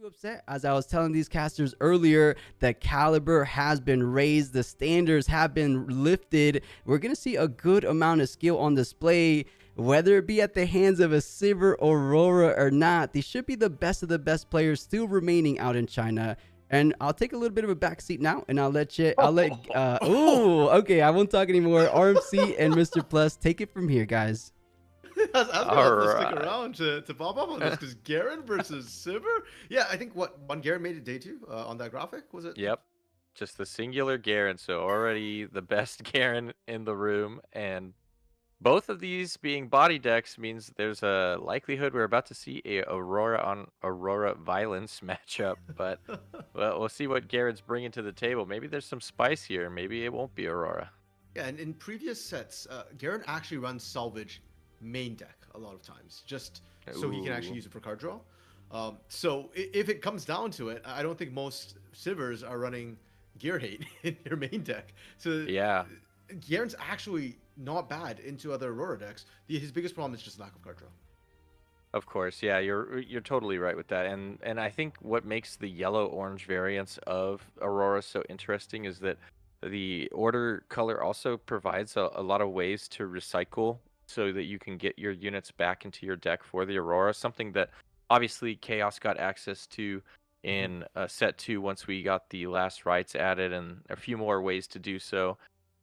too upset. As I was telling these casters earlier, the caliber has been raised, the standards have been lifted. We're going to see a good amount of skill on display, whether it be at the hands of a Sivir Aurora or not. These should be the best of the best players still remaining out in China. And I'll take a little bit of a backseat now, and I'll let okay, I won't talk anymore. RMC and Mr. Plus, take it from here, guys. I was gonna All have to stick right. around to pop up on this because Garen versus Sivir. Yeah, I think one Garen made it day 2 on that graphic, was it? Yep. Just the singular Garen, so already the best Garen in the room, and both of these being body decks means there's a likelihood we're about to see a Aurora on Aurora violence matchup, but well, we'll see what Garen's bringing to the table. Maybe there's some spice here. Maybe it won't be Aurora. Yeah, and in previous sets, Garen actually runs Salvage main deck a lot of times, just so he can actually use it for card draw. So if it comes down to it, I don't think most Sivers are running Gear Hate in their main deck. So Yeah. Garen's actually not bad into other Aurora decks. His biggest problem is just lack of card draw. Of course, yeah, you're totally right with that, and I think what makes the yellow-orange variants of Aurora so interesting is that the order color also provides a lot of ways to recycle so that you can get your units back into your deck for the Aurora, something that obviously Chaos got access to in set 2 once we got the last rights added and a few more ways to do so,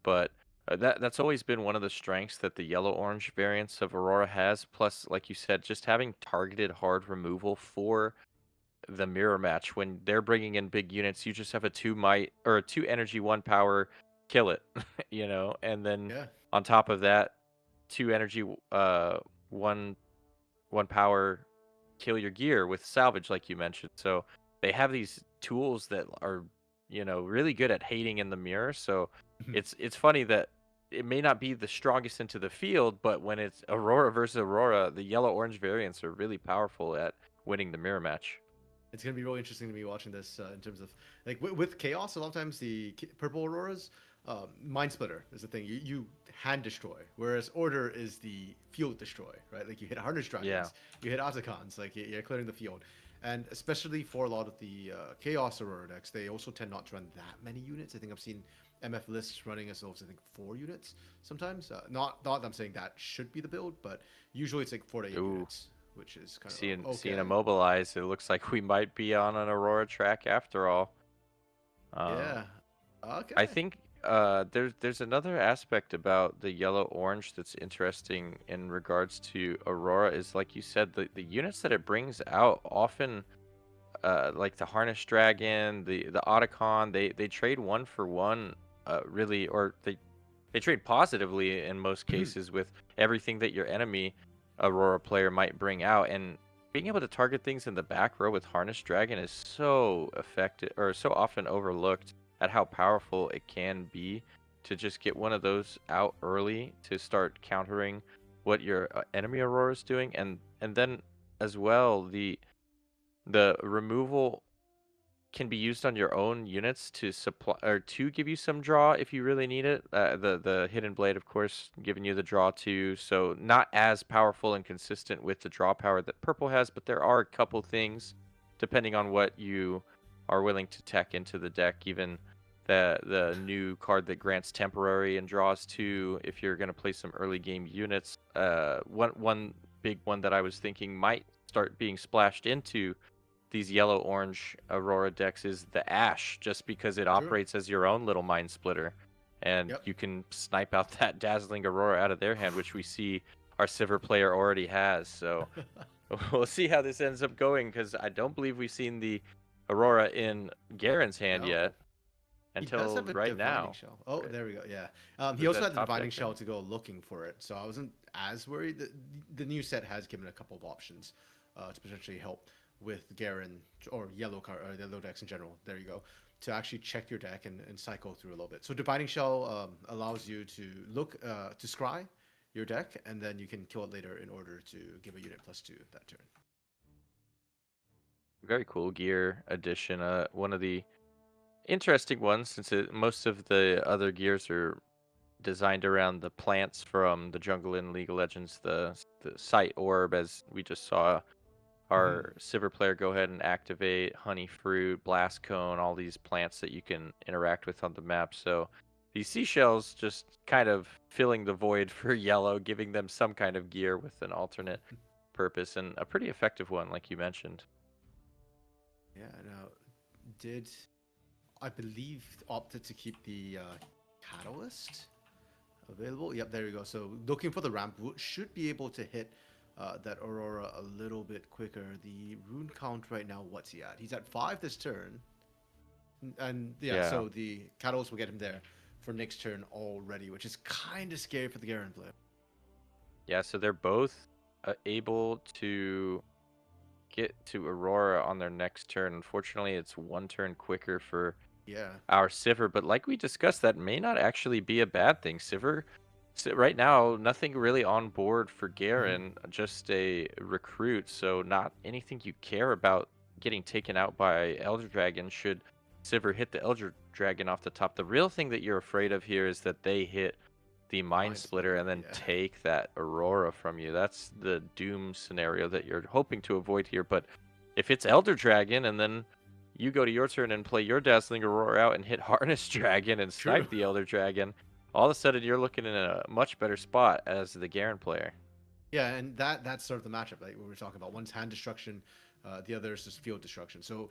but that's always been one of the strengths that the yellow-orange variants of Aurora has. Plus, like you said, just having targeted hard removal for the mirror match. When they're bringing in big units, you just have a 2 might or a 2 energy, 1 power, kill it, and then Yeah. on top of that, 2 energy, 1 power, kill your gear with salvage, like you mentioned. So they have these tools that are, really good at hating in the mirror. So it's funny that it may not be the strongest into the field, but when it's Aurora versus Aurora, the yellow-orange variants are really powerful at winning the mirror match. It's gonna be really interesting to be watching this in terms of like with Chaos. A lot of times the purple Auroras, Mind Splitter is the thing. You hand destroy, whereas Order is the field destroy, right? Like you hit Harness Dragons, you hit Azakans, like you're clearing the field. And especially for a lot of the Chaos Aurora decks, they also tend not to run that many units. I think I've seen MF lists running as low as I think 4 units sometimes. Not that I'm saying that should be the build, but usually it's like 4 to 8 units, which is kind of Seeing Immobilize, it looks like we might be on an Aurora track after all. Yeah. Okay. I think there's another aspect about the yellow-orange that's interesting in regards to Aurora is, like you said, the units that it brings out often, like the Harness Dragon, the Otacon, they trade 1 for 1, really, or they trade positively in most cases with everything that your enemy Aurora player might bring out, and being able to target things in the back row with Harness Dragon is so effective, or so often overlooked at how powerful it can be to just get one of those out early to start countering what your enemy Aurora is doing, and then as well the removal can be used on your own units to supply or to give you some draw if you really need it. The Hidden Blade, of course, giving you the draw too, so not as powerful and consistent with the draw power that purple has, but there are a couple things depending on what you are willing to tech into the deck. Even the new card that grants temporary and draws 2 if you're going to play some early game units. One big one that I was thinking might start being splashed into these yellow-orange Aurora decks is the Ash, just because it operates as your own little Mind Splitter, and you can snipe out that dazzling Aurora out of their hand, which we see our Sivir player already has. So we'll see how this ends up going, because I don't believe we've seen the Aurora in Garen's hand yet until right now. Shell. Oh, there we go. Yeah. He also had the Divining Shell to go looking for it, so I wasn't as worried. The new set has given a couple of options to potentially help with Garen or yellow decks in general. There you go. To actually check your deck and cycle through a little bit. So Divining Shell allows you to look to scry your deck, and then you can kill it later in order to give a unit +2 that turn. Very cool gear addition. One of the interesting ones, since most of the other gears are designed around the plants from the jungle in League of Legends, the Sight Orb, as we just saw our Sivir player go ahead and activate Honey Fruit, Blast Cone, all these plants that you can interact with on the map. So these seashells just kind of filling the void for yellow, giving them some kind of gear with an alternate purpose, and a pretty effective one, like you mentioned. Yeah. Now, did I believe opted to keep the catalyst available? Yep, there you go. So looking for the ramp, should be able to hit that Aurora a little bit quicker. The rune count right now, what's he at? He's at 5 this turn. And yeah, Yeah. so the catalyst will get him there for next turn already, which is kind of scary for the Garen player. Yeah, so they're both able to get to Aurora on their next turn. Unfortunately, it's one turn quicker for Yeah. our Sivir, but like we discussed, that may not actually be a bad thing. Sivir, right now, nothing really on board for Garen, just a recruit, so not anything you care about getting taken out by Elder Dragon should Sivir hit the Elder Dragon off the top. The real thing that you're afraid of here is that they hit the Mind Splitter and then yeah. take that Aurora from you. That's the doom scenario that you're hoping to avoid here, but if it's Elder Dragon and then you go to your turn and play your Dazzling Aurora out and hit Harness Dragon and True. snipe the Elder Dragon, all of a sudden you're looking in a much better spot as the Garen player. Yeah, and that's sort of the matchup like we were talking about. One's hand destruction, the other is just field destruction. So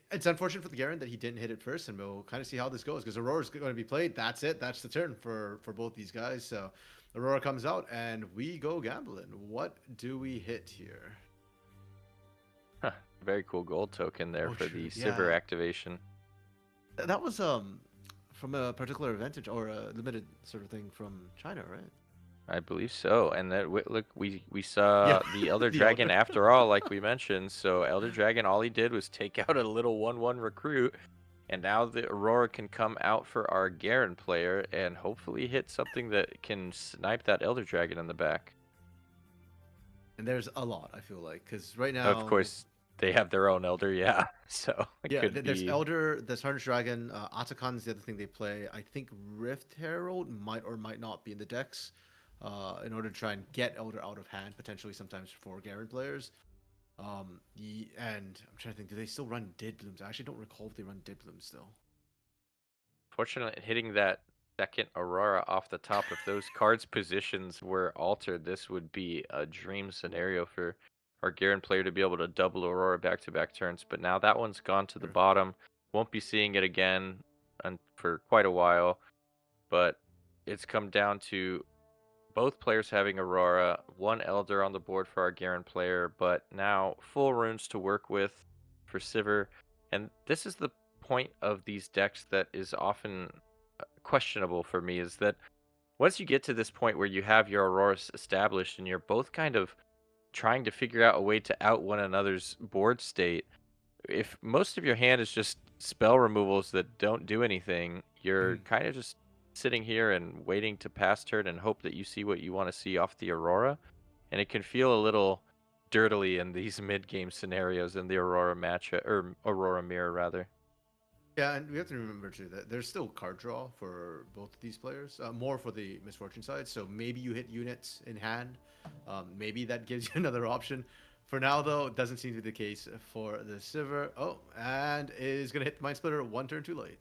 it's unfortunate for the Garen that he didn't hit it first, and we'll kind of see how this goes because Aurora's going to be played. That's it. That's the turn for both these guys. So Aurora comes out, and we go gambling. What do we hit here? Very cool gold token there for true. the Sivir Yeah. activation. That was from a particular advantage or a limited sort of thing from China, right? I believe so. And that look, we saw Yeah, the Elder the Dragon Elder. after all, like we mentioned. So Elder Dragon, all he did was take out a little 1/1 recruit, and now the Aurora can come out for our Garen player and hopefully hit something that can snipe that Elder Dragon in the back. And there's a lot, I feel like, because right Of now, course, they have their own Elder, yeah. So it yeah, could there's be. Elder, there's Harness Dragon, Atakan's the other thing they play. I think Rift Herald might or might not be in the decks, in order to try and get Elder out of hand, potentially sometimes for Garen players. And I'm trying to think, do they still run Dead Blooms? I actually don't recall if they run Dead Blooms still. Fortunately, hitting that second Aurora off the top, if those cards' positions were altered, this would be a dream scenario for our Garen player to be able to double Aurora back-to-back turns. But now that one's gone to the Sure. bottom. Won't be seeing it again for quite a while. But it's come down to both players having Aurora, one Elder on the board for our Garen player, but now full runes to work with for Sivir. And this is the point of these decks that is often questionable for me, is that once you get to this point where you have your Auroras established and you're both kind of trying to figure out a way to out one another's board state, if most of your hand is just spell removals that don't do anything, you're kind of just sitting here and waiting to pass turn and hope that you see what you want to see off the Aurora. And it can feel a little dirtily in these mid-game scenarios in the Aurora match or Aurora mirror rather. Yeah, and we have to remember too that there's still card draw for both of these players. More for the Misfortune side, so maybe you hit units in hand. Maybe that gives you another option. For now, though, it doesn't seem to be the case for the Sivir. Oh, and is gonna hit the Mind Splitter one turn too late.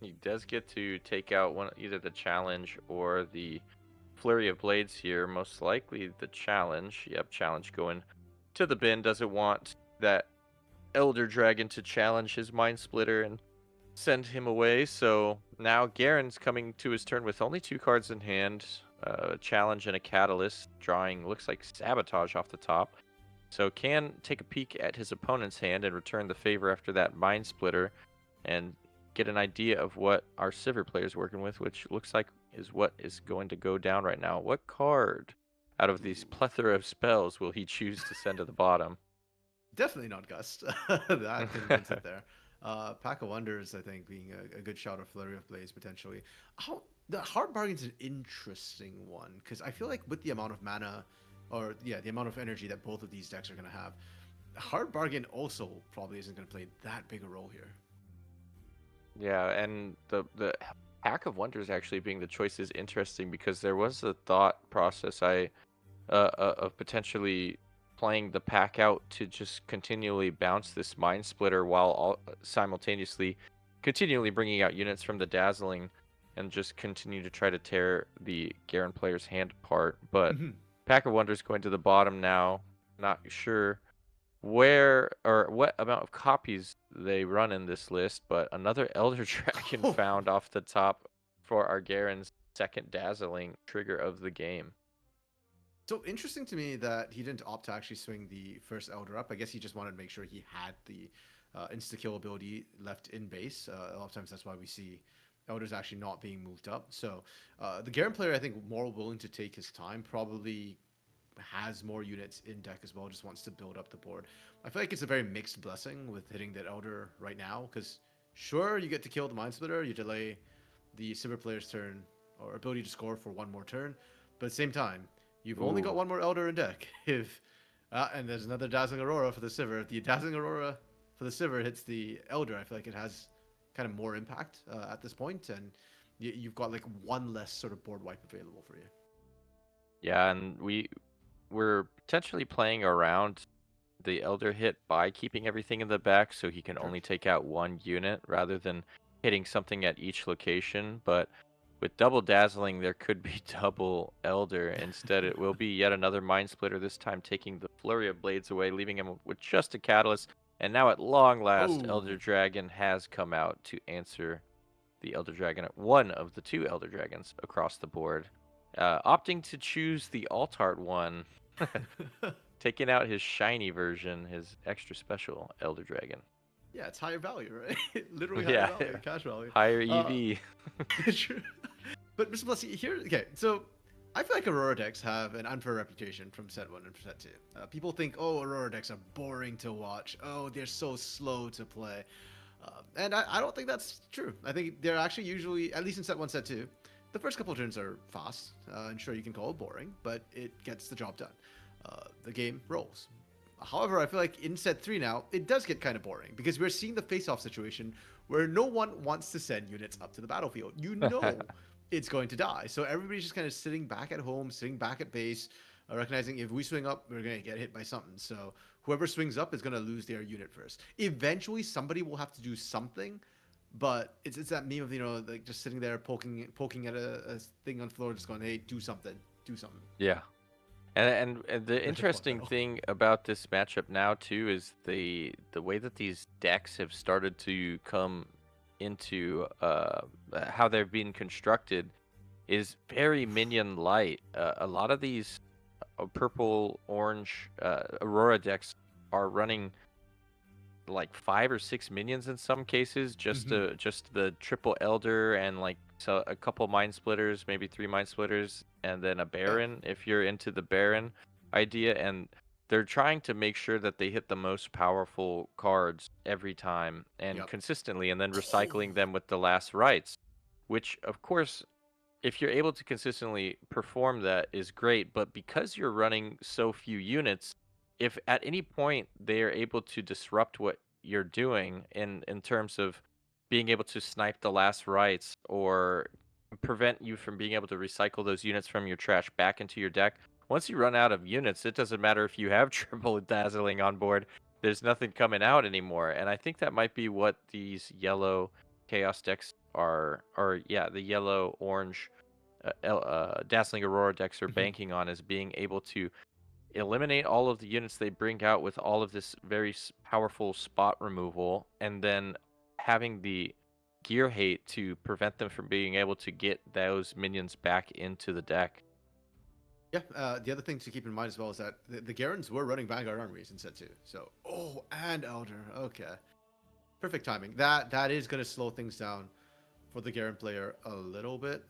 He does get to take out either the challenge or the Flurry of Blades here. Most likely the challenge. Yep, challenge going to the bin. Doesn't want that Elder Dragon to challenge his Mind Splitter and send him away. So now Garen's coming to his turn with only 2 cards in hand. A challenge and a catalyst. Drawing looks like Sabotage off the top. So can take a peek at his opponent's hand and return the favor after that Mind Splitter and get an idea of what our Sivir player is working with, which looks like is what is going to go down right now. What card out of these plethora of spells will he choose to send to the bottom? Definitely not Gust. That can sit there. Pack of Wonders, I think, being a good shot of Flurry of Blaze potentially. The Hard Bargain's an interesting one because I feel like with the amount of mana, or yeah, the amount of energy that both of these decks are going to have, Hard Bargain also probably isn't going to play that big a role here. Yeah, and the Pack of Wonders actually being the choice is interesting because there was a thought process of potentially playing the pack out to just continually bounce this Mind Splitter while simultaneously continually bringing out units from the Dazzling and just continue to try to tear the Garen player's hand apart. But Pack of Wonders going to the bottom now. Not sure where or what amount of copies they run in this list, but another Elder Dragon found off the top for our Garen's second Dazzling trigger of the game. So interesting to me that he didn't opt to actually swing the first Elder up. I guess he just wanted to make sure he had the insta-kill ability left in base. A lot of times that's why we see Elders actually not being moved up. So the Garen player, I think, more willing to take his time, probably has more units in deck as well, just wants to build up the board. I feel like it's a very mixed blessing with hitting that Elder right now, because sure, you get to kill the Mind Splitter, you delay the Sivir player's turn or ability to score for one more turn, but at the same time, you've only got one more Elder in deck. If and there's another Dazzling Aurora for the Sivir. If the Dazzling Aurora for the Sivir hits the Elder, I feel like it has kind of more impact at this point, and you've got like one less sort of board wipe available for you. Yeah, and we're potentially playing around the Elder hit by keeping everything in the back so he can only take out one unit rather than hitting something at each location. But with double Dazzling, there could be double Elder. Instead, it will be yet another Mind Splitter, this time taking the Flurry of Blades away, leaving him with just a Catalyst. And now at long last, Elder Dragon has come out to answer the Elder Dragon, one of the two Elder Dragons across the board. Opting to choose the Altart one, taking out his shiny version, his extra special Elder Dragon. Yeah, it's higher value, right? Literally higher value, cash value. Higher EV. True. But Mr. Blessy, here, okay, so I feel like Aurora decks have an unfair reputation from set 1 and set 2. People think, oh, Aurora decks are boring to watch. Oh, they're so slow to play. And I don't think that's true. I think they're actually usually, at least in set 1, set 2, the first couple of turns are fast. And sure, you can call it boring, but it gets the job done. The game rolls. However, I feel like in set 3 now, it does get kind of boring because we're seeing the face-off situation where no one wants to send units up to the battlefield. You know it's going to die. So everybody's just kind of sitting back at home, sitting back at base, recognizing if we swing up, we're going to get hit by something. So whoever swings up is going to lose their unit first. Eventually, somebody will have to do something, but it's that meme of, you know, like just sitting there poking at a thing on the floor, just going, hey, do something. Yeah. And the interesting thing about this matchup now too is the way that these decks have started to come into how they're being constructed is very minion light. A lot of these purple orange Aurora decks are running like 5 or 6 minions in some cases, just the triple Elder and like a couple Mind Splitters, maybe 3 Mind Splitters, and then a Baron if you're into the Baron idea. And they're trying to make sure that they hit the most powerful cards every time and consistently, and then recycling them with the last rites, which of course, if you're able to consistently perform that, is great. But because you're running so few units, if at any point they are able to disrupt what you're doing in terms of being able to snipe the last rites or prevent you from being able to recycle those units from your trash back into your deck, once you run out of units, it doesn't matter if you have triple Dazzling on board. There's nothing coming out anymore. And I think that might be what these yellow Chaos decks are, or yeah, the yellow orange Dazzling Aurora decks are banking on, is being able to eliminate all of the units they bring out with all of this very powerful spot removal, and then having the gear hate to prevent them from being able to get those minions back into the deck. Yeah, the other thing to keep in mind as well is that the Garens were running Vanguard armies in set 2. So, and Elder. Okay. Perfect timing. That is going to slow things down for the Garen player a little bit.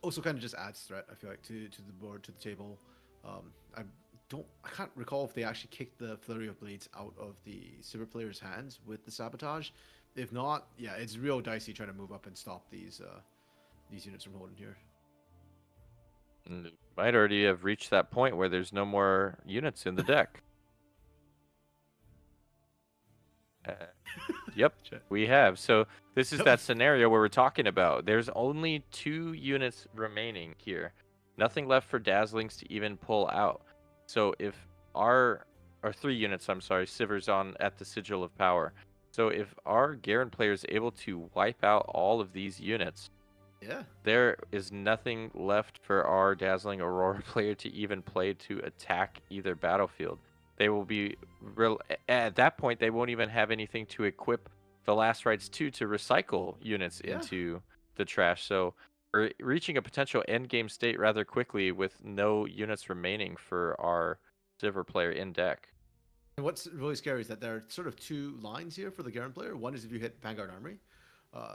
Also kind of just adds threat, I feel like, to the board, to the table. I can't recall if they actually kicked the Flurry of Blades out of the Sivir player's hands with the Sabotage. If not, yeah, it's real dicey trying to move up and stop these units from holding here. Might already have reached that point where there's no more units in the deck. Yep, we have. So this is that scenario where we're talking about. There's only 2 units remaining here. Nothing left for Dazzlings to even pull out. So if our or 3 units, I'm sorry, Sivir's on at the Sigil of Power. So if our Garen player is able to wipe out all of these units, Yeah. there is nothing left for our Dazzling Aurora player to even play to attack either battlefield. They will be at that point. They won't even have anything to equip the Last Rites 2 to recycle units Yeah. into the trash. So we're reaching a potential end game state rather quickly with no units remaining for our Sivir player in deck. And what's really scary is that there are sort of two lines here for the Garen player. One is if you hit Vanguard Armory,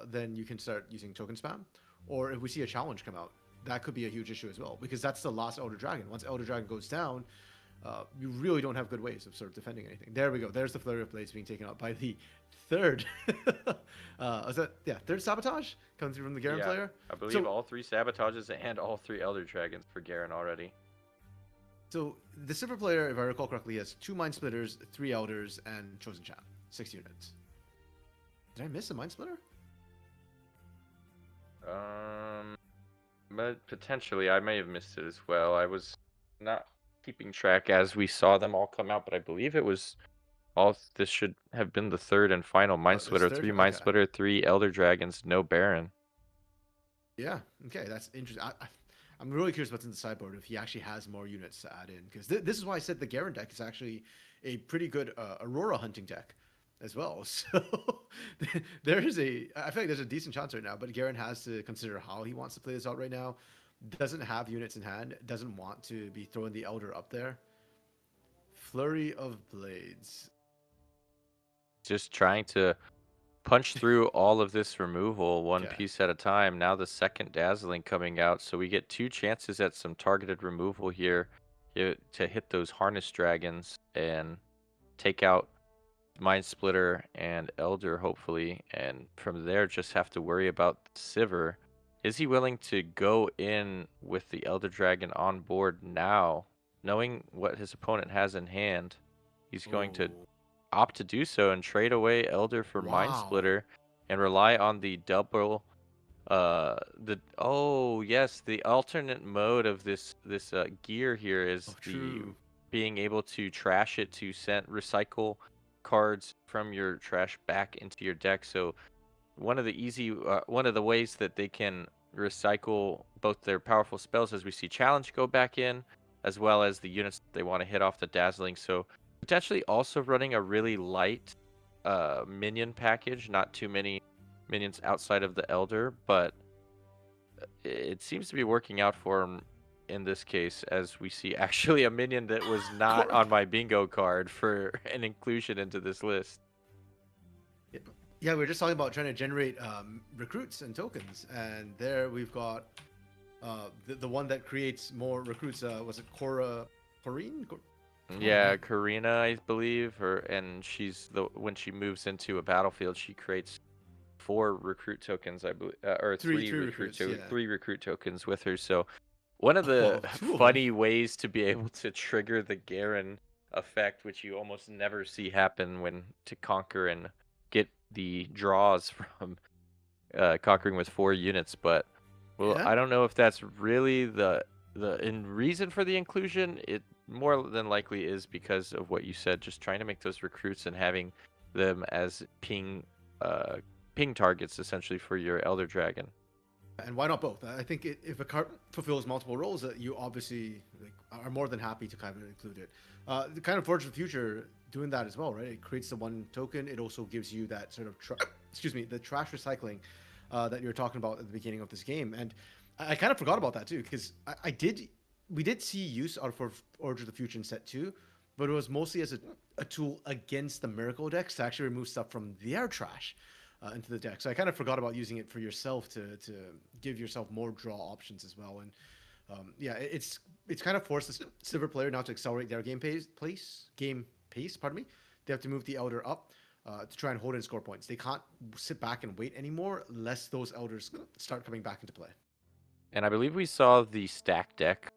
then you can start using token spam. Or if we see a challenge come out, that could be a huge issue as well, because that's the last Elder Dragon. Once Elder Dragon goes down, you really don't have good ways of sort of defending anything. There we go. There's the Flurry of Blades being taken out by the third. Third Sabotage coming through from the Garen player. I believe all 3 Sabotages and all 3 Elder Dragons for Garen already. So the Sivir player, if I recall correctly, has 2 Mind Splitters, 3 Elders, and Chosen Champ, 6 units. Did I miss a Mind Splitter? But potentially I may have missed it as well. I was not keeping track as we saw them all come out, but I believe it was all. This should have been the third and final Mind Splitter. 3 Mind Splitter, 3 Elder Dragons, no Baron. Yeah. Okay, that's interesting. I'm really curious what's in the sideboard if he actually has more units to add in, because this is why I said the Garen deck is actually a pretty good Aurora hunting deck as well. So I feel like there's a decent chance right now, but Garen has to consider how he wants to play this out right now. Doesn't have units in hand, doesn't want to be throwing the Elder up there. Flurry of Blades. Just trying to punch through all of this removal one Okay. piece at a time. Now the second Dazzling coming out, so we get 2 chances at some targeted removal here to hit those Harness Dragons and take out Mind Splitter and Elder, hopefully, and from there just have to worry about Sivir. Is he willing to go in with the Elder Dragon on board now, knowing what his opponent has in hand? He's going to opt to do so and trade away Elder for Mind Splitter and rely on the double the alternate mode of this gear here is being able to trash it to recycle cards from your trash back into your deck. So one of the ways that they can recycle both their powerful spells, as we see Challenge go back in, as well as the units they want to hit off the Dazzling. So potentially also running a really light minion package, not too many minions outside of the Elder, but it seems to be working out for him in this case, as we see actually a minion that was not on my bingo card for an inclusion into this list. Yeah, we were just talking about trying to generate recruits and tokens, and there we've got the one that creates more recruits. Was it Corrine? Yeah, Karina, I believe, and when she moves into a battlefield, she creates 4 recruit tokens, I believe, or 3 recruit tokens with her. So one of the funny ways to be able to trigger the Garen effect, which you almost never see happen to conquer and get the draws from conquering with 4 units. But I don't know if that's really the reason for the inclusion. It more than likely is because of what you said, just trying to make those recruits and having them as ping targets essentially for your Elder Dragon. And why not both? I think if a card fulfills multiple roles, you obviously are more than happy to kind of include it. The kind of Forge of the Future doing that as well, right? It creates the 1 token. It also gives you that sort of the trash recycling that you're talking about at the beginning of this game. And I kind of forgot about that too, because we did see use out of Forge of the Future in set 2, but it was mostly as a tool against the Miracle decks to actually remove stuff from their trash into the deck. So I kind of forgot about using it for yourself to give yourself more draw options as well. And it's kind of forced the Sivir player now to accelerate their game pace. Pardon me. They have to move the Elder up to try and hold in score points. They can't sit back and wait anymore, lest those Elders start coming back into play. And I believe we saw the stack deck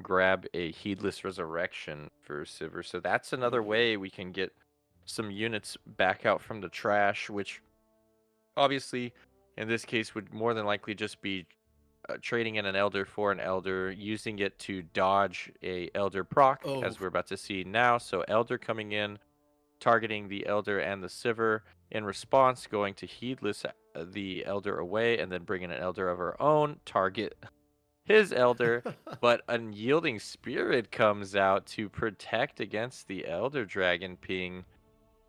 grab a Heedless Resurrection for Sivir. So that's another way we can get some units back out from the trash, which obviously in this case would more than likely just be trading in an Elder for an Elder, using it to dodge a Elder proc, Oh, as we're about to see now. So Elder coming in, targeting the Elder and the Sivir. In response, going to Heedless the Elder away, and then bringing an Elder of her own, target his Elder. But Unyielding Spirit comes out to protect against the Elder Dragon ping.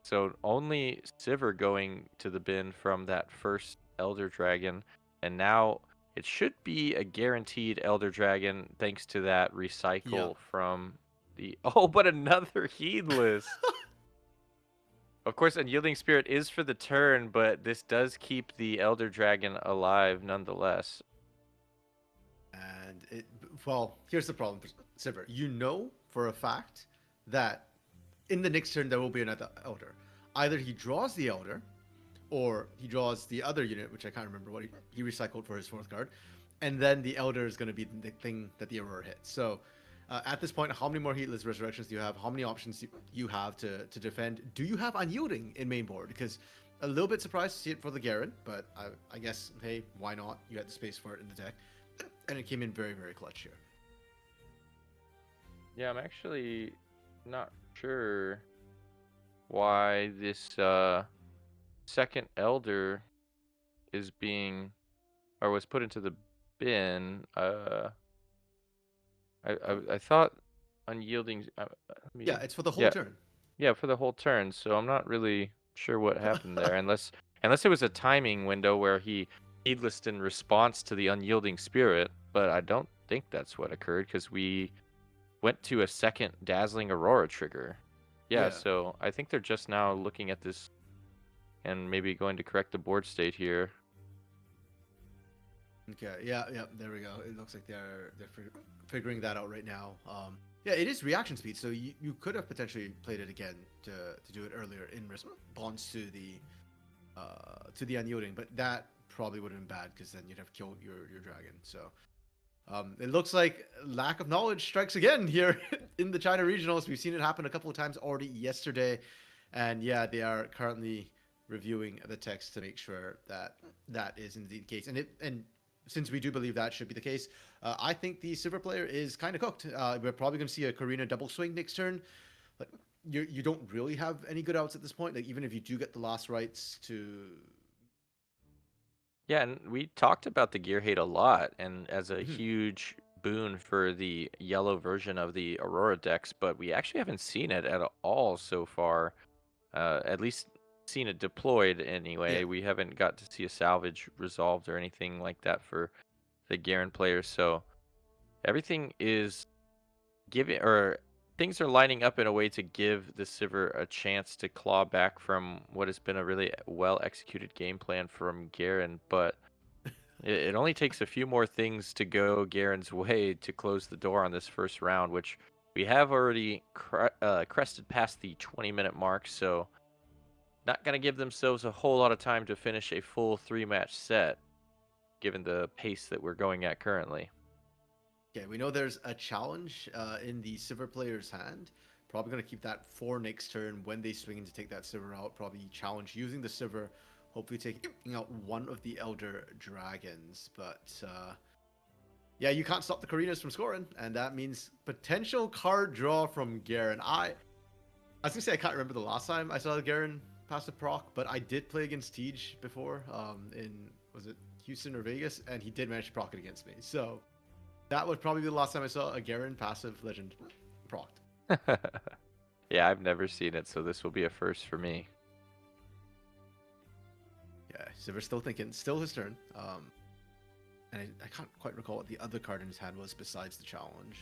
So only Sivir going to the bin from that first Elder Dragon. And now it should be a guaranteed Elder Dragon thanks to that recycle Yep. from the... Oh, but another Heedless! Of course, Unyielding Spirit is for the turn, but this does keep the Elder Dragon alive nonetheless. And well, here's the problem for Sivir. You know for a fact that in the next turn there will be another Elder. Either he draws the Elder, or he draws the other unit, which I can't remember what he recycled for his fourth card, and then the Elder is going to be the thing that the Aurora hits. So at this point, how many more Heatless Resurrections do you have? How many options do you have to defend? Do you have Unyielding in main board? Because a little bit surprised to see it for the Garen, but I guess, hey, why not? You had the space for it in the deck. And it came in very, very clutch here. Yeah, I'm actually not sure why this second Elder is being, or was put into the bin. I thought Unyielding. Yeah, it's for the whole yeah, turn. yeah, for the whole turn. So I'm not really sure what happened there, unless it was a timing window where he heedless in response to the Unyielding Spirit. But I don't think that's what occurred, because we went to a second Dazzling Aurora trigger. Yeah, so I think they're just now looking at this and maybe going to correct the board state here. Okay, yeah, there we go. It looks like they're figuring that out right now. Yeah, it is reaction speed, so you could have potentially played it again to do it earlier in response to the Unyielding, but that probably would have been bad, because then you'd have killed your dragon. So it looks like lack of knowledge strikes again here in the China regionals. We've seen it happen a couple of times already yesterday, and yeah, they are currently reviewing the text to make sure that that is indeed the case. And since we do believe that should be the case, I think the Sivir player is kind of cooked. We're probably going to see a Karina double swing next turn. But you don't really have any good outs at this point. Like, even if you do get the last rights to... Yeah, and we talked about the gear hate a lot, and as a huge boon for the yellow version of the Aurora decks, but we actually haven't seen it at all so far. At least seen it deployed anyway. Yeah. We haven't got to see a salvage resolved or anything like that for the Garen players. So everything is giving, or things are lining up in a way to give the Sivir a chance to claw back from what has been a really well executed game plan from Garen. But it only takes a few more things to go Garen's way to close the door on this first round, which we have already crested past the 20-minute mark. So not going to give themselves a whole lot of time to finish a full 3-match set, given the pace that we're going at currently. Okay, we know there's a challenge in the Sivir player's hand. Probably going to keep that for next turn when they swing in to take that Sivir out. Probably challenge using the Sivir, hopefully taking out one of the Elder Dragons. But yeah, you can't stop the Karinas from scoring, and that means potential card draw from Garen. I was going to say I can't remember the last time I saw the Garen passive proc, but I did play against Tej before in, was it Houston or Vegas, and he did manage to proc it against me. So that would probably be the last time I saw a Garen passive legend procced. Yeah, I've never seen it, so this will be a first for me. Yeah, Sivir's still thinking, still his turn. And I can't quite recall what the other card in his hand was besides the challenge.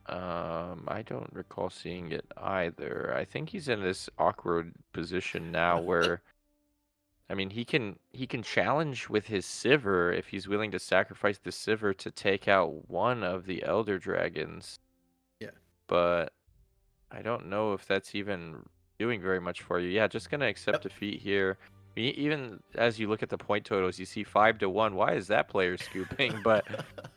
I don't recall seeing it either. I think he's in this awkward position now where, I mean, he can challenge with his Sivir if he's willing to sacrifice the Sivir to take out one of the Elder Dragons. Yeah. But I don't know if that's even doing very much for you. Yeah, just gonna accept defeat here. I mean, even as you look at the point totals, you see 5-1. Why is that player scooping? But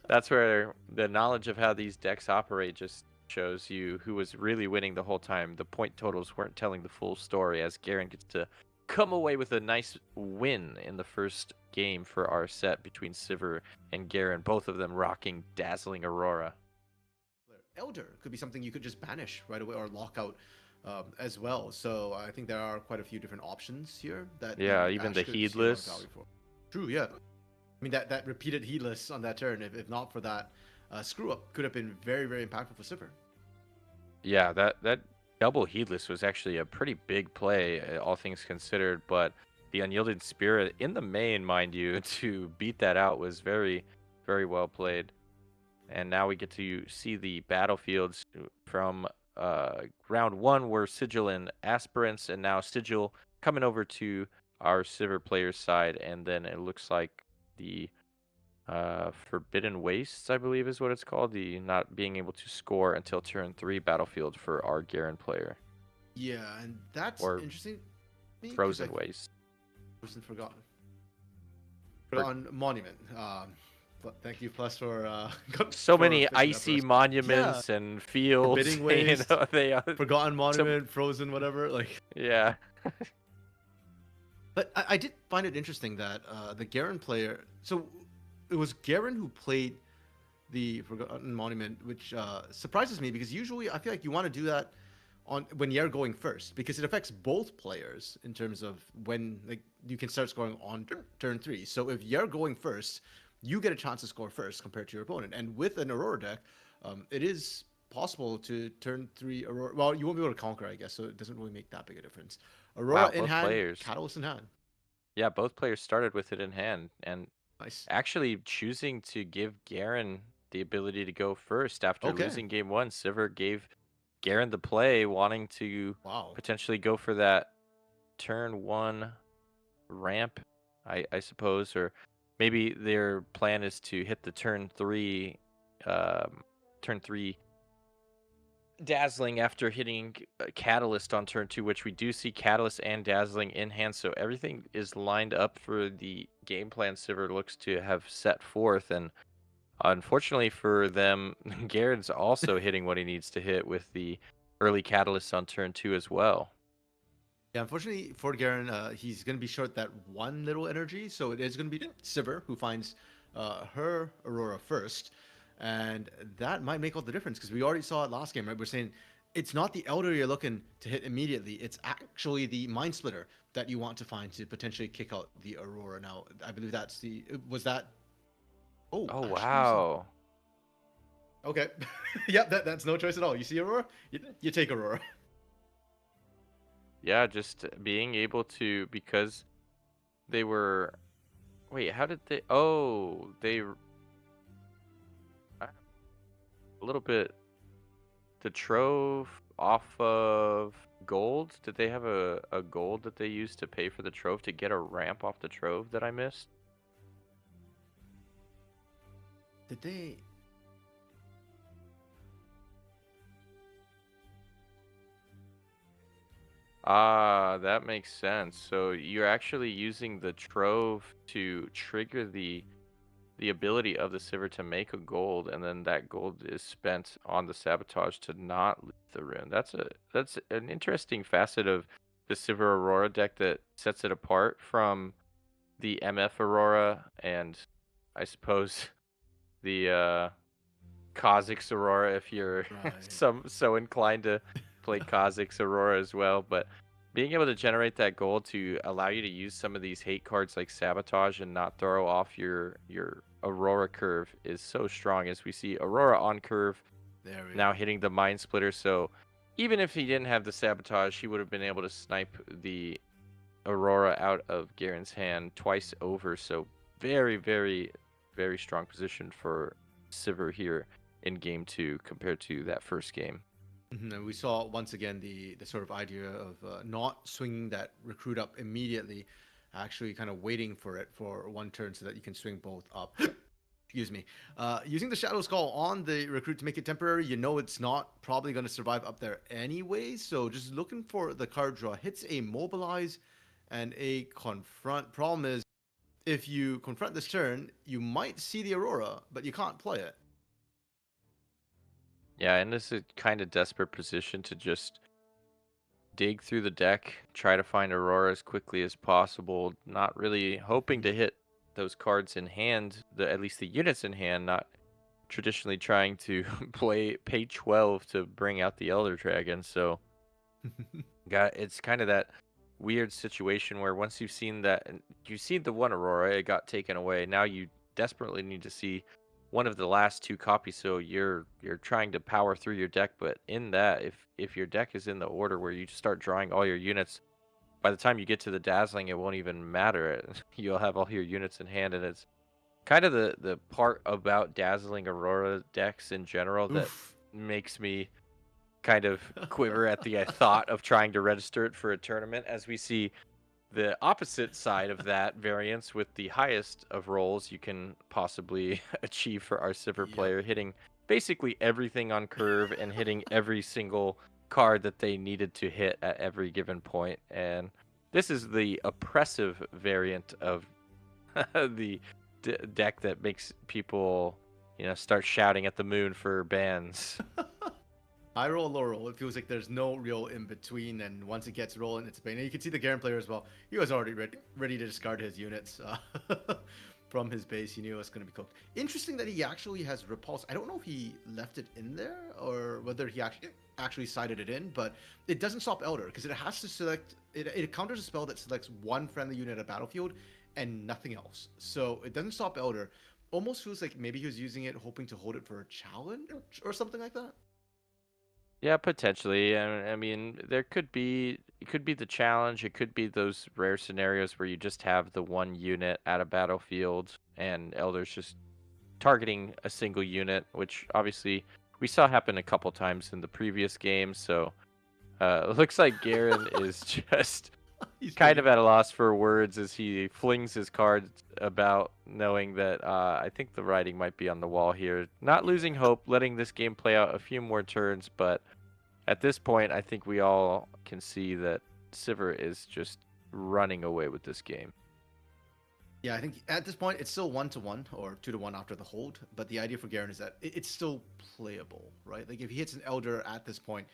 that's where the knowledge of how these decks operate just shows you who was really winning the whole time. The point totals weren't telling the full story, as Garen gets to come away with a nice win in the first game for our set between Sivir and Garen, both of them rocking Dazzling Aurora. Elder could be something you could just banish right away or lock out as well. So I think there are quite a few different options here that Even the Ashe could see a lot of Heedless. value for. True, yeah. I mean that repeated heedless on that turn, if not for that screw up, could have been very, very impactful for Sivir. Yeah, that double Heedless was actually a pretty big play, all things considered, but the Unyielded Spirit in the main, mind you, to beat that out was very, very well played. And now we get to see the battlefields from round 1 were Sigil and Aspirants, and now Sigil coming over to our Sivir player's side, and then it looks like the Forbidden Wastes, I believe is what it's called, the not being able to score until turn 3 battlefield for our Garen player. Yeah, and that's Or interesting. Frozen Wastes. Forgotten Monument. But thank you, Plus, for So for many fixing that for icy us. monuments and fields. Forbidding Waste, they are Forgotten Monument, Frozen, whatever. Like, yeah. but I did find it interesting that the Garen player. So it was Garen who played the Forgotten Monument, which surprises me because usually I feel like you want to do that when you're going first because it affects both players in terms of when like you can start scoring on turn 3. So if you're going first, you get a chance to score first compared to your opponent. And with an Aurora deck, it is possible to turn 3 Aurora. Well, you won't be able to conquer, I guess, so it doesn't really make that big a difference. Aurora Wow, in both hand, players. Catalyst in hand. Yeah, both players started with it in hand, and Nice. actually choosing to give Garen the ability to go first after Okay. losing game 1. Sivir gave Garen the play, wanting to Wow. potentially go for that turn 1 ramp, I suppose, or maybe their plan is to hit the turn 3 Dazzling after hitting Catalyst on turn 2, which we do see Catalyst and Dazzling in hand, so everything is lined up for the game plan Sivir looks to have set forth, and unfortunately for them, Garen's also hitting what he needs to hit with the early Catalyst on turn 2 as well. Yeah, unfortunately for Garen, he's going to be short that one little energy, so it is going to be Sivir who finds her Aurora first, and that might make all the difference because we already saw it last game, right? We're saying it's not the Elder you're looking to hit immediately; it's actually the Mind Splitter that you want to find to potentially kick out the Aurora. Now, I believe that's the was that. Oh, Oh, Ashley, wow. Okay, yep, that's no choice at all. You see Aurora, you take Aurora. Yeah, just being able to, because they were, wait, how did they, oh, they, a little bit, the trove off of gold, did they have a gold that they used to pay for the trove to get a ramp off the trove that I missed? Did they? Ah, that makes sense. So you're actually using the trove to trigger the ability of the Sivir to make a gold, and then that gold is spent on the sabotage to not leave the rune. That's an interesting facet of the Sivir Aurora deck that sets it apart from the MF Aurora and I suppose the Kha'Zix Aurora if you're Right. so inclined to play Kha'Zix Aurora as well. But being able to generate that gold to allow you to use some of these hate cards like Sabotage and not throw off your Aurora curve is so strong, as we see Aurora on curve now hitting the Mind Splitter. So even if he didn't have the Sabotage, he would have been able to snipe the Aurora out of Garen's hand twice over. So very, very, very strong position for Sivir here in game 2 compared to that first game. And we saw once again the sort of idea of not swinging that recruit up immediately, actually kind of waiting for it for one turn so that you can swing both up. Excuse me. Using the Shadow Skull on the recruit to make it temporary, you know it's not probably going to survive up there anyway. So just looking for the card draw. Hits a Mobilize and a Confront. Problem is, if you confront this turn, you might see the Aurora, but you can't play it. Yeah, and this is kind of desperate position to just dig through the deck, try to find Aurora as quickly as possible, not really hoping to hit those cards in hand, at least the units in hand, not traditionally trying to pay 12 to bring out the Elder Dragon. So it's kind of that weird situation where once you've seen that, and you've seen the one Aurora, it got taken away. Now you desperately need to see one of the last two copies. So you're trying to power through your deck, but in that, if your deck is in the order where you start drawing all your units, by the time you get to the Dazzling, it won't even matter. You'll have all your units in hand, and it's kind of the part about Dazzling Aurora decks in general that Oof. makes me kind of quiver at the thought of trying to register it for a tournament, as we see the opposite side of that variance with the highest of rolls you can possibly achieve for our Sivir Yep. player, hitting basically everything on curve and hitting every single card that they needed to hit at every given point. And this is the oppressive variant of the deck that makes people, start shouting at the moon for bans. High roll, low roll. It feels like there's no real in between, and once it gets rolling, it's a pain. And you can see the Garen player as well. He was already ready to discard his units from his base. He knew it was going to be cooked. Interesting that he actually has Repulse. I don't know if he left it in there or whether he actually sided it in, but it doesn't stop Elder because it has to select. It counters a spell that selects one friendly unit at a battlefield and nothing else. So it doesn't stop Elder. Almost feels like maybe he was using it hoping to hold it for a challenge or something like that. Yeah, potentially. I mean, it could be the challenge. It could be those rare scenarios where you just have the one unit at a battlefield and Elder's just targeting a single unit, which obviously we saw happen a couple times in the previous game. So it looks like Garen is just He's kind of at a loss for words as he flings his cards about, knowing that I think the writing might be on the wall here. Not losing hope, letting this game play out a few more turns, but at this point, I think we all can see that Sivir is just running away with this game. Yeah, I think at this point it's still 1-1 or 2-1 after the hold. But the idea for Garen is that it's still playable, right? Like if he hits an Elder at this point,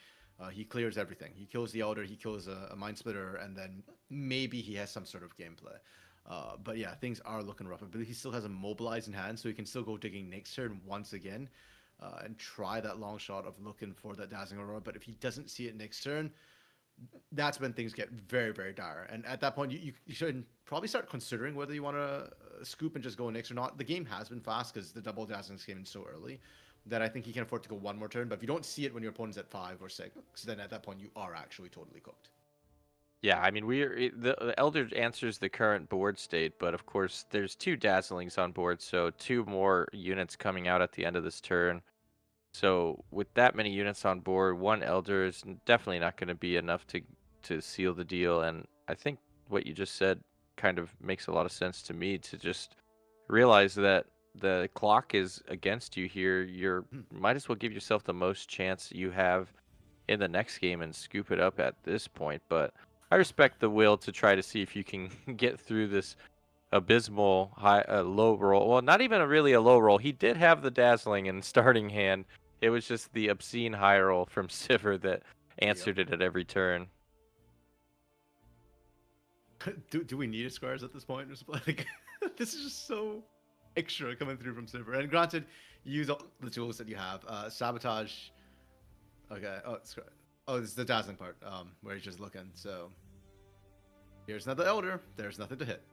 he clears everything. He kills the Elder, he kills a Mind Splitter, and then maybe he has some sort of gameplay. But yeah, things are looking rough. I believe he still has a Mobilize in hand, so he can still go digging next turn once again and try that long shot of looking for that Dazzling Aurora. But if he doesn't see it next turn, that's when things get very, very dire. And at that point, you should probably start considering whether you want to scoop and just go next or not. The game has been fast because the double Dazzlings came in so early that I think he can afford to go one more turn. But if you don't see it when your opponent's at 5 or 6, then at that point, you are actually totally cooked. Yeah, I mean, the Elder answers the current board state, but of course, there's 2 Dazzlings on board, so 2 more units coming out at the end of this turn. So with that many units on board, 1 Elder is definitely not going to be enough to seal the deal. And I think what you just said kind of makes a lot of sense to me, to just realize that the clock is against you here. Might as well give yourself the most chance you have in the next game and scoop it up at this point. But I respect the will to try to see if you can get through this abysmal low roll. Well, not even really a low roll. He did have the Dazzling in starting hand. It was just the obscene high roll from Sivir that answered it at every turn. Do we need a Squires at this point? Like, this is just so extra coming through from Sivir. And granted, you use all the tools that you have. Sabotage. Okay. Oh, it's the Dazzling part where he's just looking. So here's another Elder. There's nothing to hit.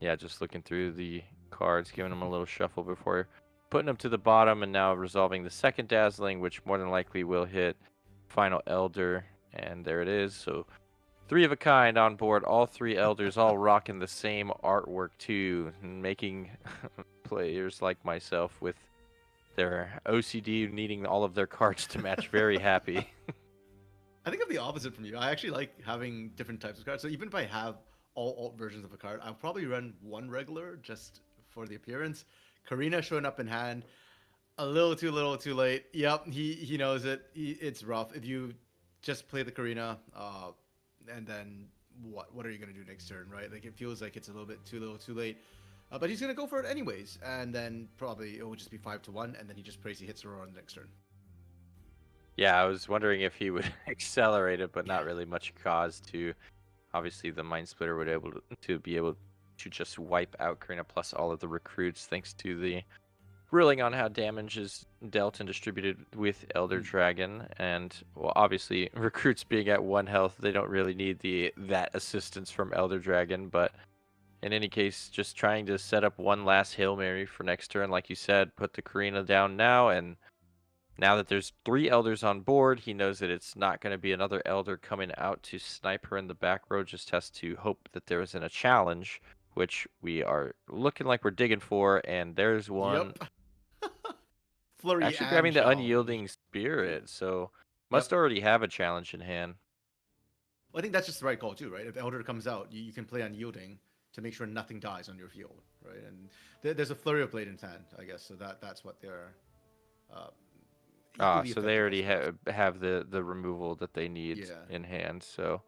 Yeah, just looking through the cards, giving them a little shuffle before putting them to the bottom, and now resolving the second Dazzling, which more than likely will hit final Elder. And there it is. So 3 of a kind on board. All 3 Elders, all rocking the same artwork too, making players like myself with their OCD needing all of their cards to match very happy. I think I'm the opposite from you. I actually like having different types of cards. So even if I have all alt versions of a card, I'll probably run 1 regular just for the appearance. Karina showing up in hand, a little too late. Yep, he knows it. It's rough. If you just play the Karina, and then what are you gonna do next turn, right? Like it feels like it's a little bit too little, too late. But he's gonna go for it anyways, and then probably it will just be 5-1, and then he just prays he hits Aurora on the next turn. Yeah, I was wondering if he would accelerate it, but not really much cause to. Obviously, the Mind Splitter would be able to just wipe out Karina plus all of the recruits, thanks to the ruling on how damage is dealt and distributed with Elder Dragon. And well, obviously, recruits being at 1 health, they don't really need that assistance from Elder Dragon. But in any case, just trying to set up one last Hail Mary for next turn, like you said, put the Karina down now. And now that there's 3 elders on board, he knows that it's not going to be another elder coming out to snipe her in the back row. Just has to hope that there isn't a challenge, which we are looking like we're digging for. And there's one. Yep. Flurry Actually and grabbing the challenge. Unyielding Spirit, so must Yep. already have a challenge in hand. Well, I think that's just the right call too, right? If Elder comes out, you can play Unyielding to make sure nothing dies on your field, right? And there's a Flurry of Blade in hand, I guess. So that's what they're uh, equally So they effective, I already suppose. have the removal that they need Yeah. in hand. So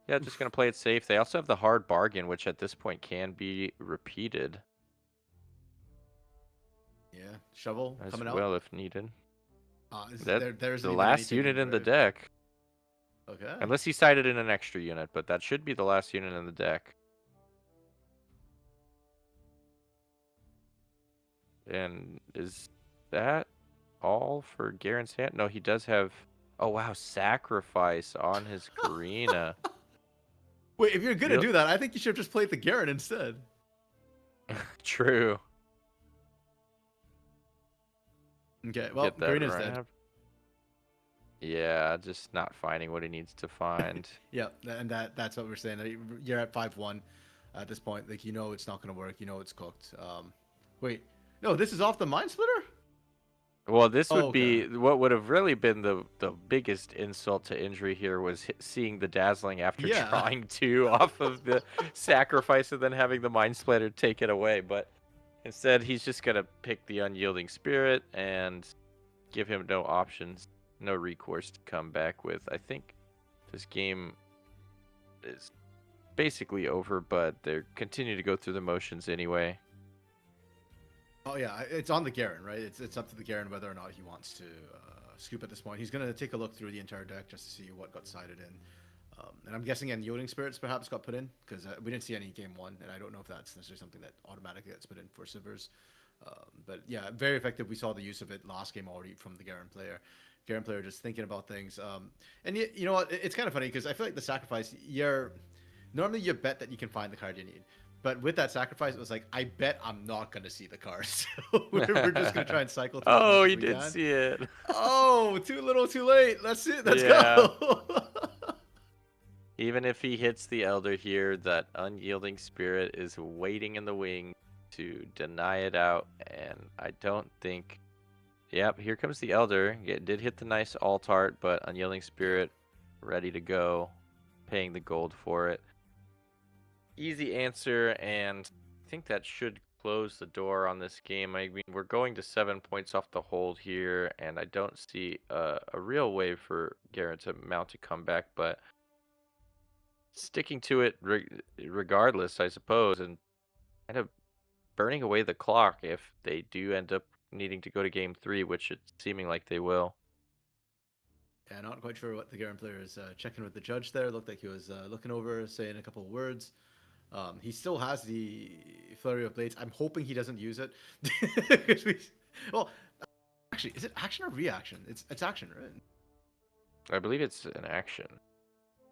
yeah, just gonna play it safe. They also have the Hard Bargain, which at this point can be repeated Yeah. Shovel as coming out. well if needed. There isn't The even last anything unit in the right? deck, Okay. unless he sided in an extra unit, but that should be the last unit in the deck. And is that all for Garen's hand? No, he does have. Oh wow, sacrifice on his Karina. Wait, if you're gonna Real do that, I think you should have just played the Garen instead. true. Okay, well, Get that Karina's dead. ramp. Yeah, just not finding what he needs to find. Yeah, and that's what we're saying. You're at 5-1 at this point. Like, you know it's not gonna work. You know it's cooked. Wait, no, this is off the Mind Splitter? Well, this Oh, would okay. be what would have really been the biggest insult to injury here was seeing the dazzling after Yeah. drawing 2 off of the sacrifice and then having the Mind Splitter take it away. But instead, he's just gonna pick the Unyielding Spirit and give him no options, no recourse to come back with. I think this game is basically over, but they continue to go through the motions anyway. Oh yeah, it's on the Garen, right? It's up to the Garen whether or not he wants to scoop at this point. He's gonna take a look through the entire deck just to see what got sided in, and I'm guessing Unyielding Spirits perhaps got put in because we didn't see any game 1, and I don't know if that's necessarily something that automatically gets put in for Sivirs. But yeah, very effective. We saw the use of it last game already from the Garen player. Garen player just thinking about things. And you know what? It's kind of funny because I feel like the sacrifice, normally you bet that you can find the card you need. But with that sacrifice, it was like, I bet I'm not going to see the card. So we're just going to try and cycle through as much Oh, as he we did can. see it. Oh, too little, too late. Let's Yeah. go. Even if he hits the Elder here, that Unyielding Spirit is waiting in the wing to deny it out. And I don't think... Yep, here comes the Elder. It did hit the nice alt art, but Unyielding Spirit ready to go, paying the gold for it. Easy answer, and I think that should close the door on this game. I mean, we're going to 7 points off the hold here, and I don't see a real way for Garen to mount a comeback, but sticking to it regardless, I suppose, and kind of burning away the clock if they do end up needing to go to game 3, which it's seeming like they will. Yeah, not quite sure what the Garen player is checking with the judge there. Looked like he was looking over, saying a couple of words. He still has the Flurry of Blades. I'm hoping he doesn't use it. Well, actually, is it action or reaction? It's action, right? I believe it's an action.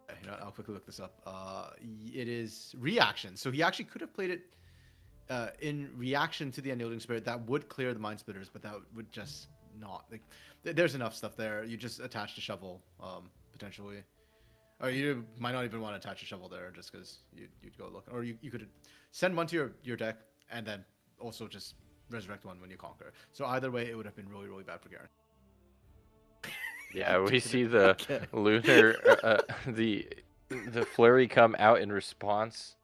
Yeah, you know, I'll quickly look this up. It is reaction. So he actually could have played it in reaction to the Unyielding Spirit. That would clear the Mind Splitters, but that would just not. Like, there's enough stuff there. You just attach the shovel, potentially. Or you might not even want to attach a shovel there just because you'd go look. Or you could send one to your deck and then also just resurrect one when you conquer. So either way, it would have been really, really bad for Garen. Yeah, we see the lunar, the flurry come out in response,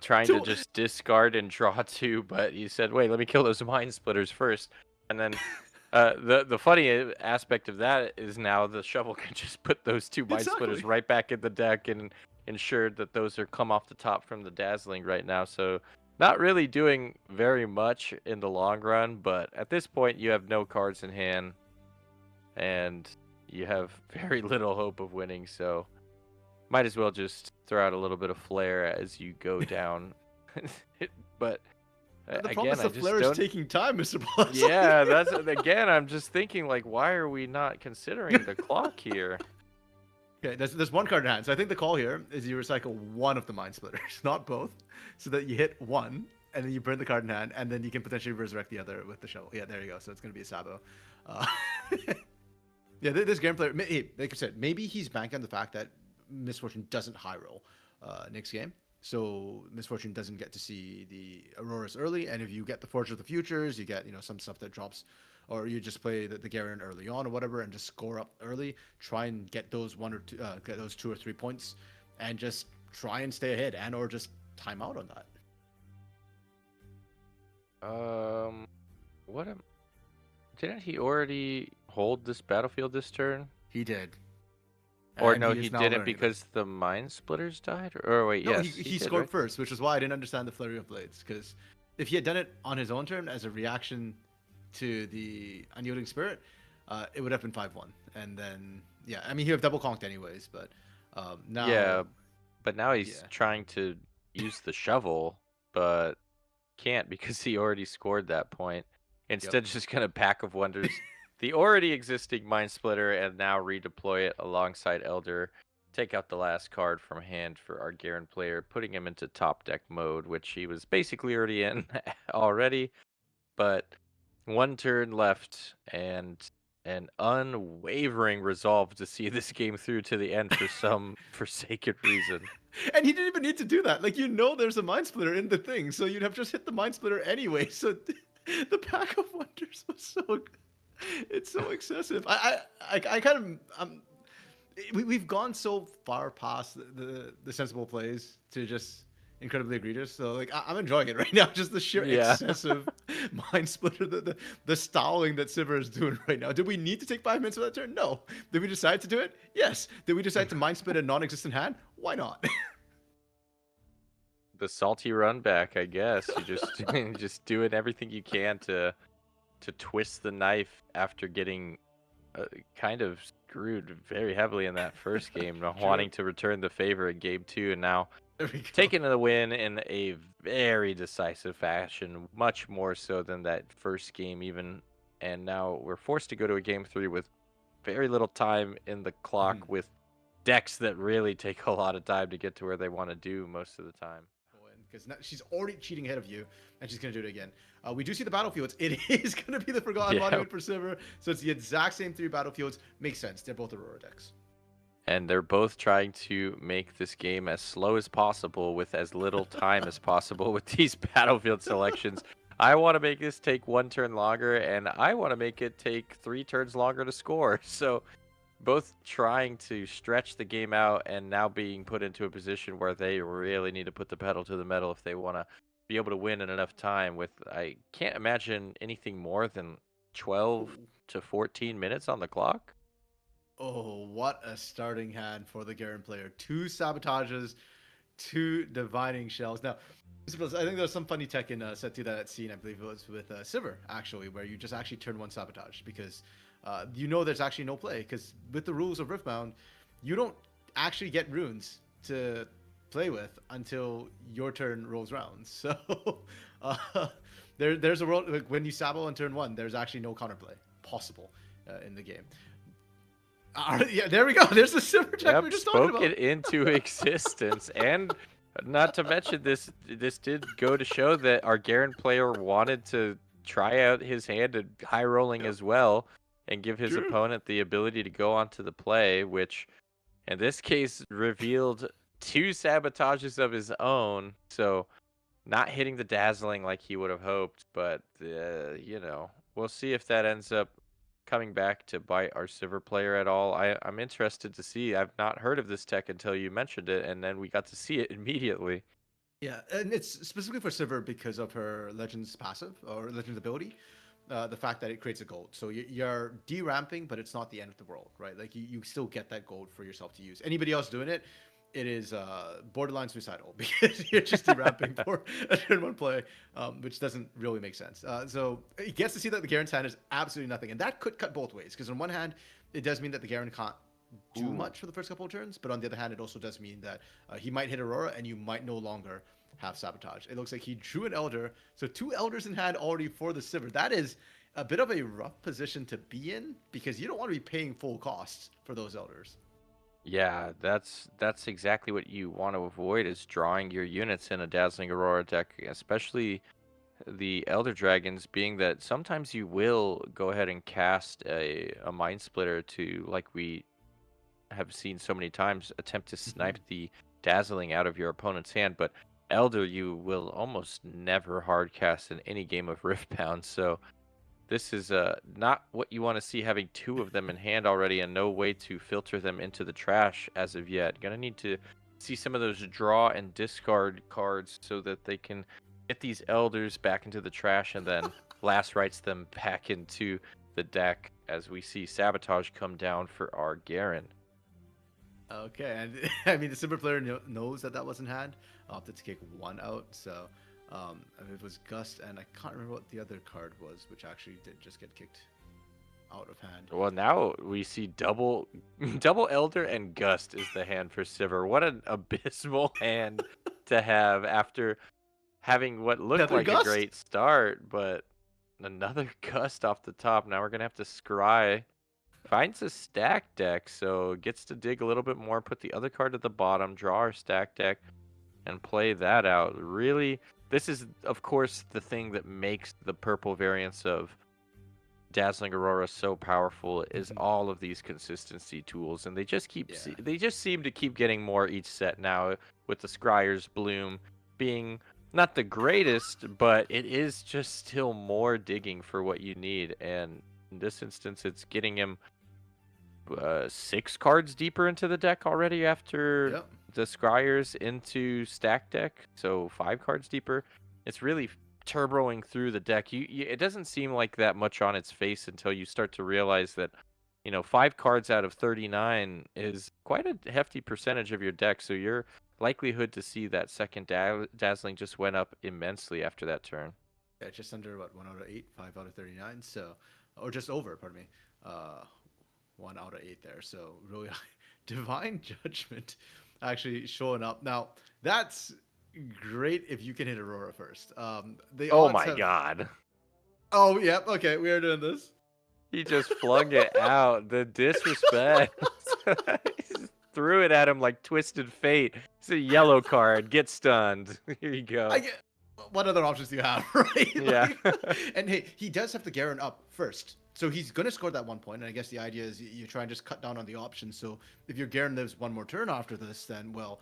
trying to just discard and draw 2, but he said, "Wait, let me kill those Mind Splitters first." And then the funny aspect of that is now the shovel can just put those 2 Mind Splitters right back in the deck and ensure that those are come off the top from the dazzling right now. So not really doing very much in the long run, but at this point you have no cards in hand. and you have very little hope of winning. So might as well just throw out a little bit of flair as you go down. But The problem again, is I the just flare is don't. taking time, Mr. Plus. Yeah, that's again. I'm just thinking like, why are we not considering the clock here? Okay, there's one card in hand. So I think the call here is you recycle one of the Mind Splitters, not both, so that you hit one, and then you burn the card in hand, and then you can potentially resurrect the other with the shovel. Yeah, there you go. So it's going to be a Sabo. Uh, yeah, this Garen player, like I said, maybe he's banking on the fact that Misfortune doesn't high roll next game. So Misfortune doesn't get to see the Auroras early, and if you get the Forge of the Futures, you get some stuff that drops, or you just play the Garen early on or whatever, and just score up early. Try and get those get those 2 or 3 points, and just try and stay ahead, and or just time out on that. What am? Didn't he already hold this battlefield this turn? He did. Or And no, is he now didn't learning it. because the Mind Splitters died? Or wait, No, yes. he did, scored right? first, which is why I didn't understand the Flurry of Blades. Because if he had done it on his own turn as a reaction to the Unyielding Spirit, it would have been 5-1. And then, yeah, I mean, he would have double conked anyways, but now. Yeah, but now he's yeah. trying to use the shovel, but can't because he already scored that point. Instead, just gonna Pack of Wonders the already existing Mind Splitter and now redeploy it alongside Elder. Take out the last card from hand for our Garen player, putting him into top deck mode, which he was basically already in already. But one turn left and an unwavering resolve to see this game through to the end for some forsaken reason. And he didn't even need to do that. Like, there's a Mind Splitter in the thing, so you'd have just hit the Mind Splitter anyway. So the Pack of Wonders was it's so excessive. I kind of we've gone so far past the sensible plays to just incredibly egregious. So like I'm enjoying it right now. Just the sheer Yeah. excessive Mind Splitter, the stalling that Sivir is doing right now. Did we need to take 5 minutes for that turn? No. Did we decide to do it? Yes. Did we decide to Mind Split a non-existent hand? Why not? The salty run back, I guess. You just just doing everything you can to twist the knife after getting kind of screwed very heavily in that first game, wanting to return the favor in game 2, and now taking the win in a very decisive fashion, much more so than that first game even. And now we're forced to go to a game 3 with very little time in the clock, with decks that really take a lot of time to get to where they want to do most of the time. Because she's already cheating ahead of you, and she's going to do it again. We do see the battlefields. It is going to be the Forgotten Monument for Sivir, so it's the exact same 3 battlefields. Makes sense. They're both Aurora decks. And they're both trying to make this game as slow as possible with as little time as possible with these battlefield selections. I want to make this take 1 turn longer, and I want to make it take 3 turns longer to score. So both trying to stretch the game out and now being put into a position where they really need to put the pedal to the metal if they want to be able to win in enough time. With I can't imagine anything more than 12 to 14 minutes on the clock. Oh, what a starting hand for the Garen player. 2 sabotages, 2 divining shells. Now, I think there's some funny tech in set 2 that I'd seen, I believe it was with Sivir, actually, where you just actually turn 1 sabotage because there's actually no play. Because with the rules of Riftbound, you don't actually get runes to play with until your turn rolls around. So there's a world like when you sabo on turn 1, there's actually no counterplay possible in the game. Yeah, there we go. There's the Sivir tech we were just talking about. Spoke it into existence, and not to mention this did go to show that our Garen player wanted to try out his hand at high rolling as well, and give his opponent the ability to go onto the play, which in this case revealed 2 sabotages of his own. So not hitting the dazzling like he would have hoped, but we'll see if that ends up coming back to bite our Sivir player at all. I'm interested to see. I've not heard of this tech until you mentioned it, and then we got to see it immediately. Yeah, and it's specifically for Sivir because of her Legends passive or Legends ability. The fact that it creates a gold. So you're deramping, but it's not the end of the world, right? Like you still get that gold for yourself to use. Anybody else doing it, it is borderline suicidal because you're just deramping for a turn one play, which doesn't really make sense. So he gets to see that the Garen's hand is absolutely nothing, and that could cut both ways. Because on one hand, it does mean that the Garen can't do Ooh. much for the first couple of turns, but on the other hand, it also does mean that he might hit Aurora, and you might no longer have Sabotage. It looks like he drew an Elder, so 2 Elders in hand already for the Sivir. That is a bit of a rough position to be in because you don't want to be paying full costs for those Elders. Yeah, that's exactly what you want to avoid is drawing your units in a Dazzling Aurora deck, especially the Elder Dragons, being that sometimes you will go ahead and cast a Mind Splitter to, like we have seen so many times, attempt to snipe the Dazzling out of your opponent's hand, but Elder you will almost never hard cast in any game of Riftbound, so this is not what you want to see, having 2 of them in hand already and no way to filter them into the trash as of yet. Gonna need to see some of those draw and discard cards so that they can get these Elders back into the trash and then last writes them back into the deck as we see Sabotage come down for our Garen. Okay, and I mean the Sivir player knows that wasn't hand. Opted to kick 1 out, so it was Gust, and I can't remember what the other card was, which actually did just get kicked out of hand. Well, now we see double Elder and Gust is the hand for Sivir. What an abysmal hand to have after having what looked Another like Gust? a great start, but another Gust off the top. Now we're gonna have to scry. Finds a stack deck, so gets to dig a little bit more, put the other card at the bottom, draw our stack deck, and play that out. Really, this is, of course, the thing that makes the purple variants of Dazzling Aurora so powerful is all of these consistency tools, and they just keep they just seem to keep getting more each set now, with the Scryer's Bloom being not the greatest, but it is just still more digging for what you need, and in this instance it's getting him 6 cards deeper into the deck already after the Scryers into stack deck, so 5 cards deeper. It's really turboing through the deck. It doesn't seem like that much on its face until you start to realize that 5 cards out of 39 is quite a hefty percentage of your deck, so your likelihood to see that second Dazzling just went up immensely after that turn. Yeah, just under 1 out of 8, 5 out of 39, so, or just over, pardon me, 1 out of 8 there, so really Divine Judgment actually showing up. Now that's great if you can hit Aurora first. Oh my god. Oh, yep, yeah, okay, we are doing this. He just flung it out. The disrespect. Threw it at him like Twisted Fate. It's a yellow card. Get stunned. Here you go. What other options do you have, right? Yeah. And hey, he does have the Garen up first. So he's going to score that 1 point. And I guess the idea is you try and just cut down on the options. So if your Garen lives 1 more turn after this, then, well,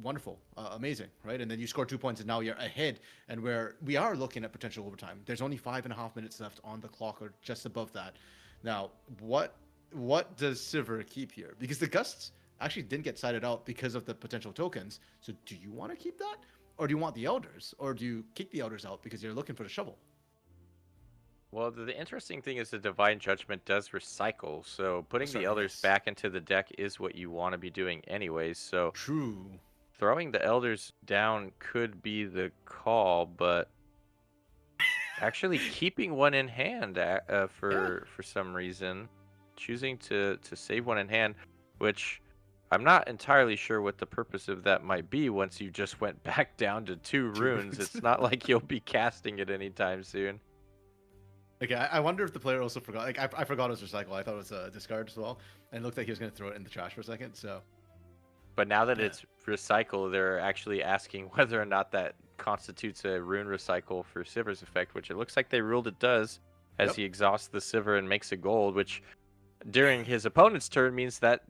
wonderful, amazing, right? And then you score 2 points and now you're ahead. And we are looking at potential overtime. There's only 5.5 minutes left on the clock or just above that. Now, what does Sivir keep here? Because the Gusts actually didn't get sided out because of the potential tokens. So do you want to keep that? Or do you want the Elders? Or do you kick the Elders out because you're looking for the shovel? Well, the interesting thing is the Divine Judgment does recycle, so putting the Elders back into the deck is what you want to be doing anyways, so... True. Throwing the Elders down could be the call, but actually keeping 1 in hand for some reason, choosing to save 1 in hand, which I'm not entirely sure what the purpose of that might be once you just went back down to 2 runes. It's not like you'll be casting it anytime soon. Okay, I wonder if the player also forgot. Like, I forgot it was recycle. I thought it was a discard as well, and it looked like he was going to throw it in the trash for a second. So, but now that it's recycle, they're actually asking whether or not that constitutes a rune recycle for Sivir's effect, which it looks like they ruled it does, as he exhausts the Sivir and makes a gold, which during his opponent's turn means that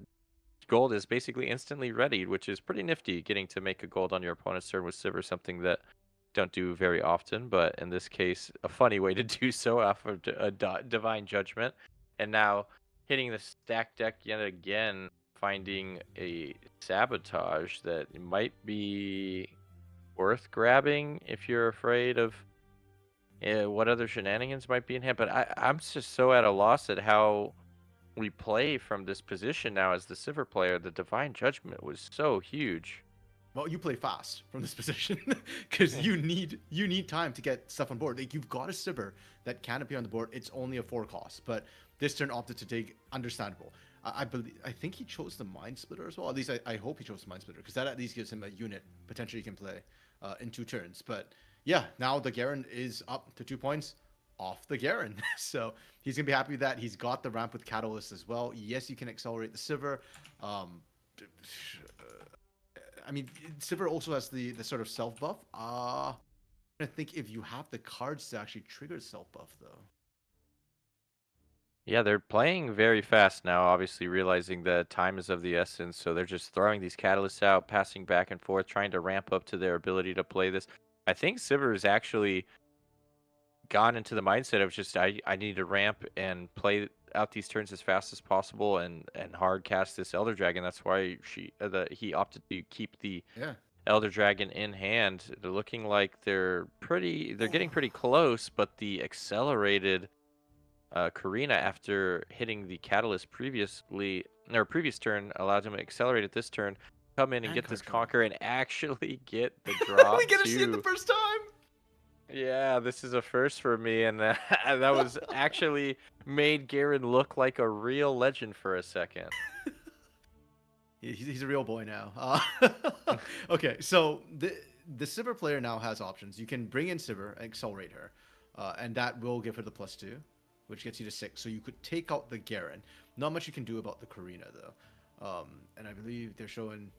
gold is basically instantly readied, which is pretty nifty. Getting to make a gold on your opponent's turn with Sivir, something that don't do very often, but in this case, a funny way to do so off of a Divine Judgment. And now hitting the stack deck yet again, finding a Sabotage that might be worth grabbing if you're afraid of what other shenanigans might be in hand. But I'm just so at a loss at how we play from this position now as the Sivir player, the Divine Judgment was so huge. Well, you play fast from this position because you need time to get stuff on board. Like, you've got a Sivir that can appear on the board. It's only a 4 cost, but this turn opted to take. Understandable. I think he chose the Mind Splitter as well. At least I hope he chose the Mind Splitter, because that at least gives him a unit potentially he can play in 2 turns. But yeah, now the Garen is up to 2 points off the Garen. So he's going to be happy with that. He's got the ramp with Catalyst as well. Yes, you can accelerate the Sivir. I mean, Sivir also has the sort of self buff. I think if you have the cards to actually trigger self buff, though. Yeah, they're playing very fast now, obviously realizing that time is of the essence. So they're just throwing these catalysts out, passing back and forth, trying to ramp up to their ability to play this. I think Sivir has actually gone into the mindset of just I need to ramp and play out these turns as fast as possible and hard cast this Elder Dragon. That's why he opted to keep the Yeah. Elder Dragon in hand. They're looking like they're getting pretty close, but the accelerated Karina, after hitting the catalyst previous turn, allowed him to accelerate it this turn, come in and get this conquer and actually get the draw. We get to see it the first time. Yeah, this is a first for me, and that was actually made Garen look like a real legend for a second. He's a real boy now. Okay, so the Sivir player now has options. You can bring in Sivir and accelerate her, and that will give her the +2, which gets you to 6. So you could take out the Garen. Not much you can do about the Karina, though. And I believe they're showing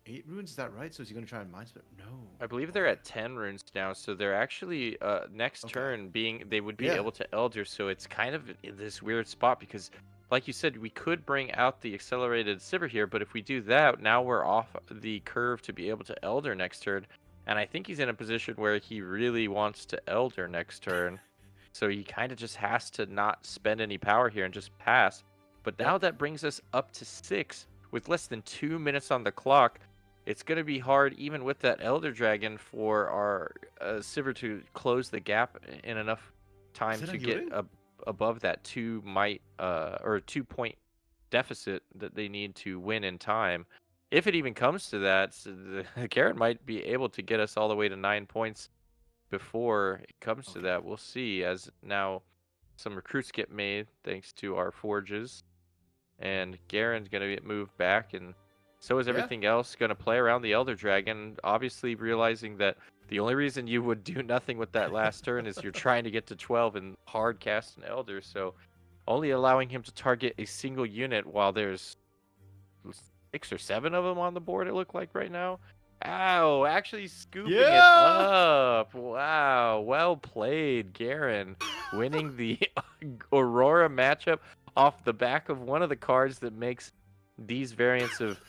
8 runes. Is that right? So is he going to try and Mind Split? No. I believe they're at 10 runes now. So they're actually next turn they would be able to Elder. So it's kind of in this weird spot because, like you said, we could bring out the accelerated Sivir here, but if we do that, now we're off the curve to be able to Elder next turn. And I think he's in a position where he really wants to Elder next turn. So he kind of just has to not spend any power here and just pass. But now that brings us up to 6 with less than 2 minutes on the clock. It's going to be hard, even with that Elder Dragon, for our Sivir to close the gap in enough time to get above that 2 point deficit that they need to win in time. If it even comes to that, Garen might be able to get us all the way to 9 points before it comes to that. We'll see, as now some recruits get made thanks to our forges, and Garen's going to get moved back, and so is everything else going to play around the Elder Dragon, obviously realizing that the only reason you would do nothing with that last turn is you're trying to get to 12 and hard cast an Elder, so only allowing him to target a single unit while there's 6 or 7 of them on the board, it looked like right now. Ow, actually scooping it up. Wow, well played, Garen. Winning the Aurora matchup off the back of one of the cards that makes these variants of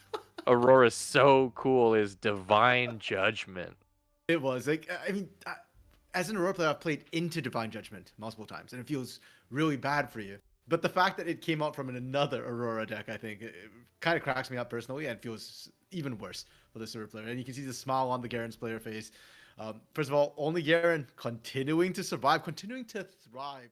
Aurora so cool is Divine Judgment. It was. Like, I mean, as an Aurora player, I've played into Divine Judgment multiple times, and it feels really bad for you. But the fact that it came out from another Aurora deck, I think, it kind of cracks me up personally, and feels even worse for the Sivir player. And you can see the smile on the Garen's player face. First of all, only Garen continuing to survive, continuing to thrive.